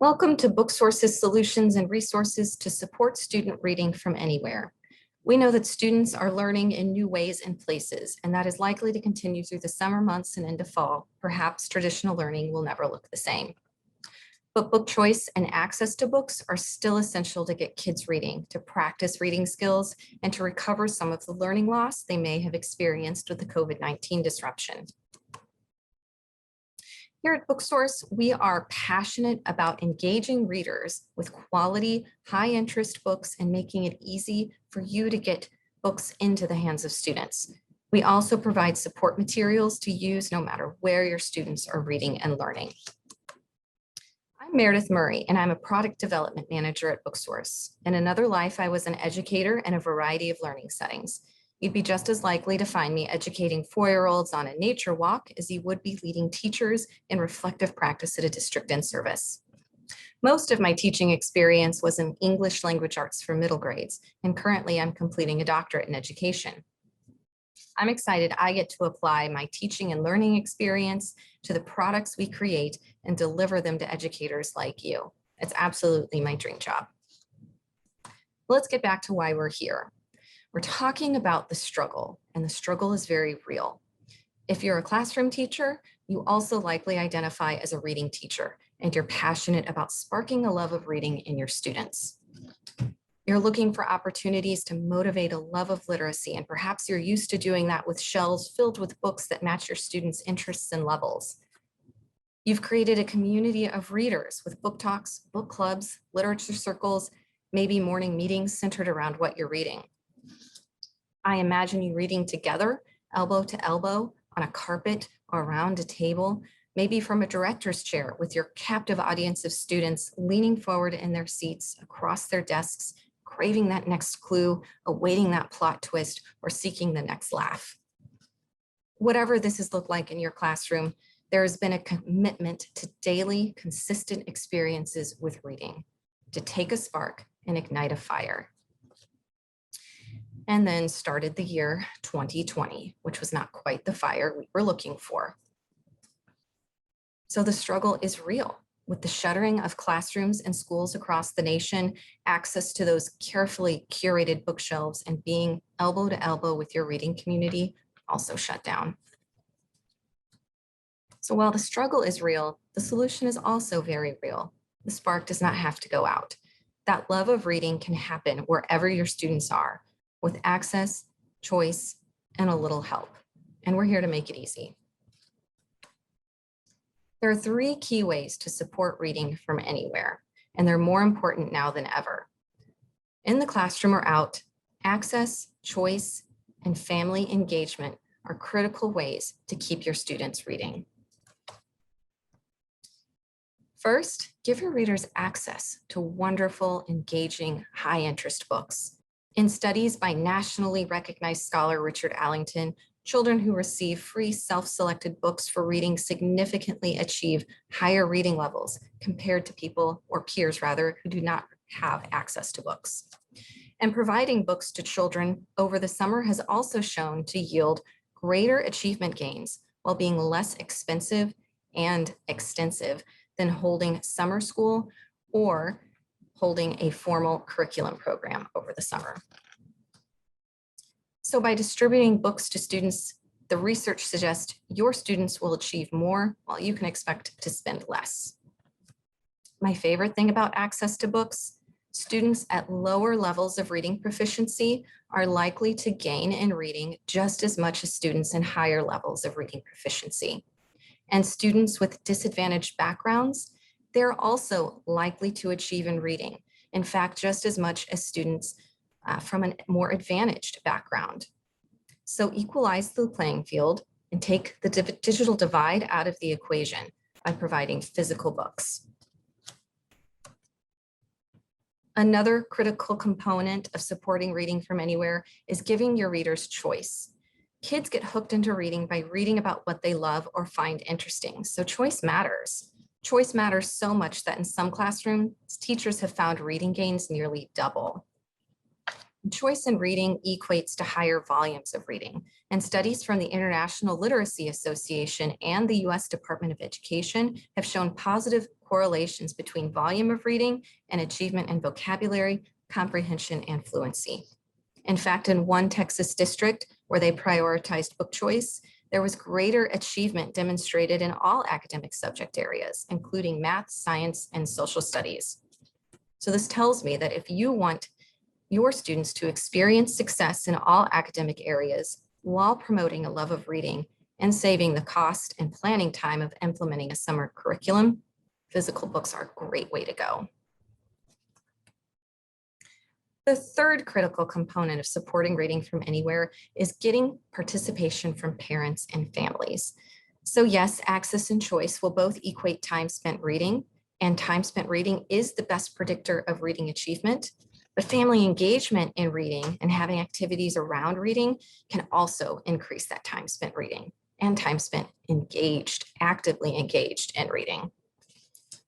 Welcome to Booksource's solutions and resources to support student reading from anywhere. We know that students are learning in new ways and places, and that is likely to continue through the summer months and into fall. Perhaps traditional learning will never look the same. But book choice and access to books are still essential to get kids reading, to practice reading skills, and to recover some of the learning loss they may have experienced with the COVID-19 disruption. Here at Booksource, we are passionate about engaging readers with quality, high-interest books and making it easy for you to get books into the hands of students. We also provide support materials to use no matter where your students are reading and learning. I'm Meredith Murray, and I'm a product development manager at Booksource. In another life, I was an educator in a variety of learning settings. You'd be just as likely to find me educating 4-year-olds on a nature walk as you would be leading teachers in reflective practice at a district in-service. Most of my teaching experience was in English language arts for middle grades, and currently I'm completing a doctorate in education. I'm excited I get to apply my teaching and learning experience to the products we create and deliver them to educators like you. It's absolutely my dream job. Let's get back to why we're here. We're talking about the struggle, and the struggle is very real. If you're a classroom teacher, you also likely identify as a reading teacher, and you're passionate about sparking a love of reading in your students. You're looking for opportunities to motivate a love of literacy, and perhaps you're used to doing that with shelves filled with books that match your students' interests and levels. You've created a community of readers with book talks, book clubs, literature circles, maybe morning meetings centered around what you're reading. I imagine you reading together, elbow to elbow, on a carpet or around a table, maybe from a director's chair with your captive audience of students leaning forward in their seats across their desks, craving that next clue, awaiting that plot twist, or seeking the next laugh. Whatever this has looked like in your classroom, there has been a commitment to daily, consistent experiences with reading, to take a spark and ignite a fire. And then started the year 2020, which was not quite the fire we were looking for. So the struggle is real. With the shuttering of classrooms and schools across the nation, access to those carefully curated bookshelves and being elbow to elbow with your reading community also shut down. So while the struggle is real, the solution is also very real. The spark does not have to go out. That love of reading can happen wherever your students are, with access, choice, and a little help. And we're here to make it easy. There are 3 key ways to support reading from anywhere, and they're more important now than ever. In the classroom or out, access, choice, and family engagement are critical ways to keep your students reading. First, give your readers access to wonderful, engaging, high-interest books. In studies by nationally recognized scholar Richard Allington, children who receive free self-selected books for reading significantly achieve higher reading levels compared to people, or peers rather, who do not have access to books. And providing books to children over the summer has also shown to yield greater achievement gains while being less expensive and extensive than holding summer school or holding a formal curriculum program over the summer. So by distributing books to students, the research suggests your students will achieve more while you can expect to spend less. My favorite thing about access to books, students at lower levels of reading proficiency are likely to gain in reading just as much as students in higher levels of reading proficiency. And students with disadvantaged backgrounds, they're also likely to achieve in reading. In fact, just as much as students from a more advantaged background. So equalize the playing field and take the digital divide out of the equation by providing physical books. Another critical component of supporting reading from anywhere is giving your readers choice. Kids get hooked into reading by reading about what they love or find interesting, so choice matters. Choice matters so much that in some classrooms, teachers have found reading gains nearly double. Choice in reading equates to higher volumes of reading, and studies from the International Literacy Association and the US Department of Education have shown positive correlations between volume of reading and achievement in vocabulary, comprehension, and fluency. In fact, in one Texas district where they prioritized book choice, there was greater achievement demonstrated in all academic subject areas, including math, science, and social studies. So this tells me that if you want your students to experience success in all academic areas while promoting a love of reading and saving the cost and planning time of implementing a summer curriculum, physical books are a great way to go. The third critical component of supporting reading from anywhere is getting participation from parents and families. So yes, access and choice will both equate time spent reading, and time spent reading is the best predictor of reading achievement. But family engagement in reading and having activities around reading can also increase that time spent reading and time spent actively engaged in reading.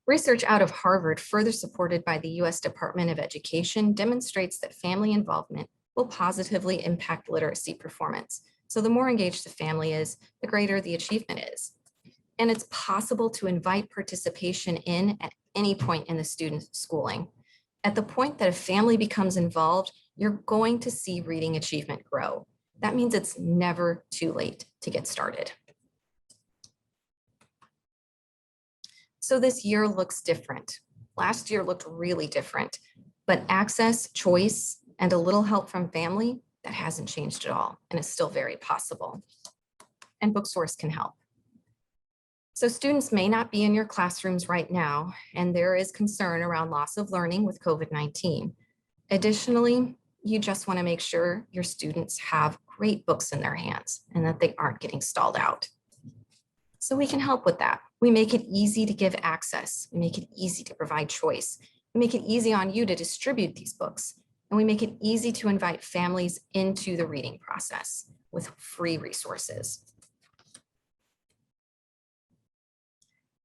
Research out of Harvard, further supported by the US Department of Education, demonstrates that family involvement will positively impact literacy performance. So the more engaged the family is, the greater the achievement is. And it's possible to invite participation in at any point in the student's schooling. At the point that a family becomes involved, you're going to see reading achievement grow. That means it's never too late to get started. So this year looks different. Last year looked really different, but access, choice, and a little help from family, that hasn't changed at all, and it's still very possible. And Booksource can help. So students may not be in your classrooms right now, and there is concern around loss of learning with COVID-19. Additionally, you just want to make sure your students have great books in their hands and that they aren't getting stalled out. So we can help with that. We make it easy to give access. We make it easy to provide choice. We make it easy on you to distribute these books. And we make it easy to invite families into the reading process with free resources.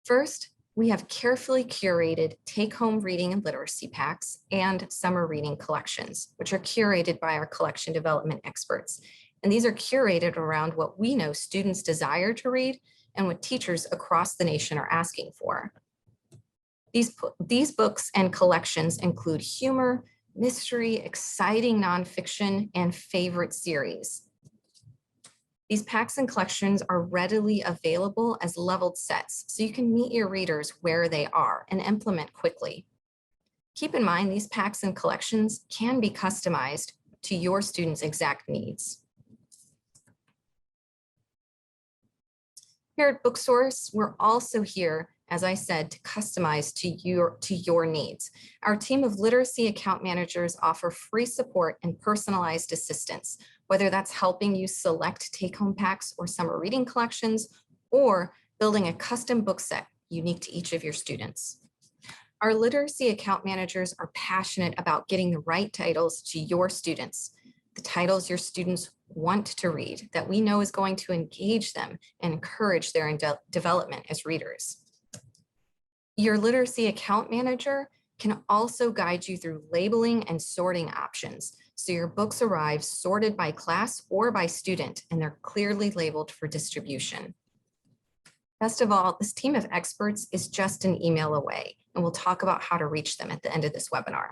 First, we have carefully curated take-home reading and literacy packs and summer reading collections, which are curated by our collection development experts. And these are curated around what we know students desire to read and what teachers across the nation are asking for. These books and collections include humor, mystery, exciting nonfiction, and favorite series. These packs and collections are readily available as leveled sets, so you can meet your readers where they are and implement quickly. Keep in mind, these packs and collections can be customized to your students' exact needs. Here at Booksource, we're also here, as I said, to customize to your needs. Our team of literacy account managers offer free support and personalized assistance, whether that's helping you select take-home packs or summer reading collections, or building a custom book set unique to each of your students. Our literacy account managers are passionate about getting the right titles to your students, the titles your students want to read that we know is going to engage them and encourage their development as readers. Your literacy account manager can also guide you through labeling and sorting options, so your books arrive sorted by class or by student, and they're clearly labeled for distribution. Best of all, this team of experts is just an email away, and we'll talk about how to reach them at the end of this webinar.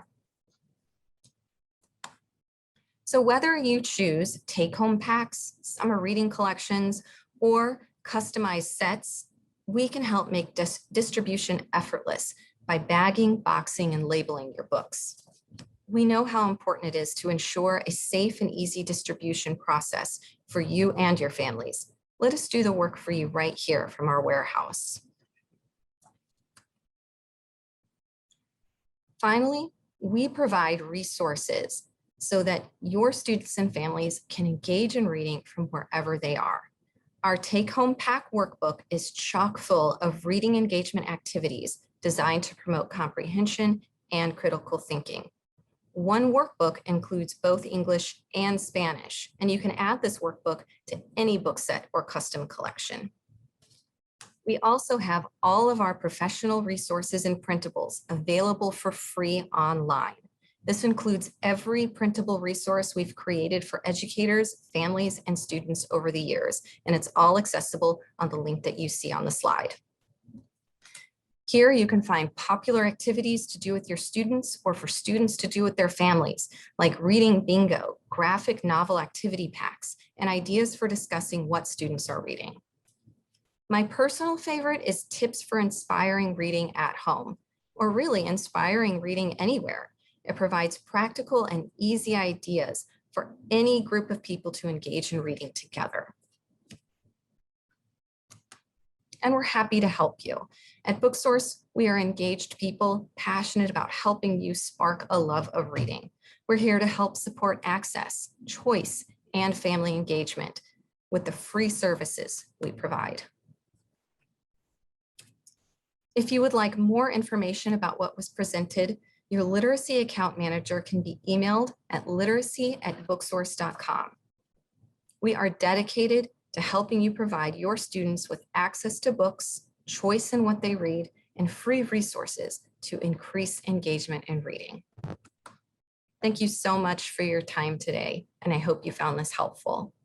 So whether you choose take-home packs, summer reading collections, or customized sets, we can help make distribution effortless by bagging, boxing, and labeling your books. We know how important it is to ensure a safe and easy distribution process for you and your families. Let us do the work for you right here from our warehouse. Finally, we provide resources so that your students and families can engage in reading from wherever they are. Our take-home pack workbook is chock full of reading engagement activities designed to promote comprehension and critical thinking. One workbook includes both English and Spanish, and you can add this workbook to any book set or custom collection. We also have all of our professional resources and printables available for free online. This includes every printable resource we've created for educators, families, and students over the years, and it's all accessible on the link that you see on the slide. Here you can find popular activities to do with your students or for students to do with their families, like reading bingo, graphic novel activity packs, and ideas for discussing what students are reading. My personal favorite is tips for inspiring reading at home, or really inspiring reading anywhere. It provides practical and easy ideas for any group of people to engage in reading together. And we're happy to help you. At Booksource, we are engaged people passionate about helping you spark a love of reading. We're here to help support access, choice, and family engagement with the free services we provide. If you would like more information about what was presented, your literacy account manager can be emailed at literacy@booksource.com. We are dedicated to helping you provide your students with access to books, choice in what they read, and free resources to increase engagement in reading. Thank you so much for your time today, and I hope you found this helpful.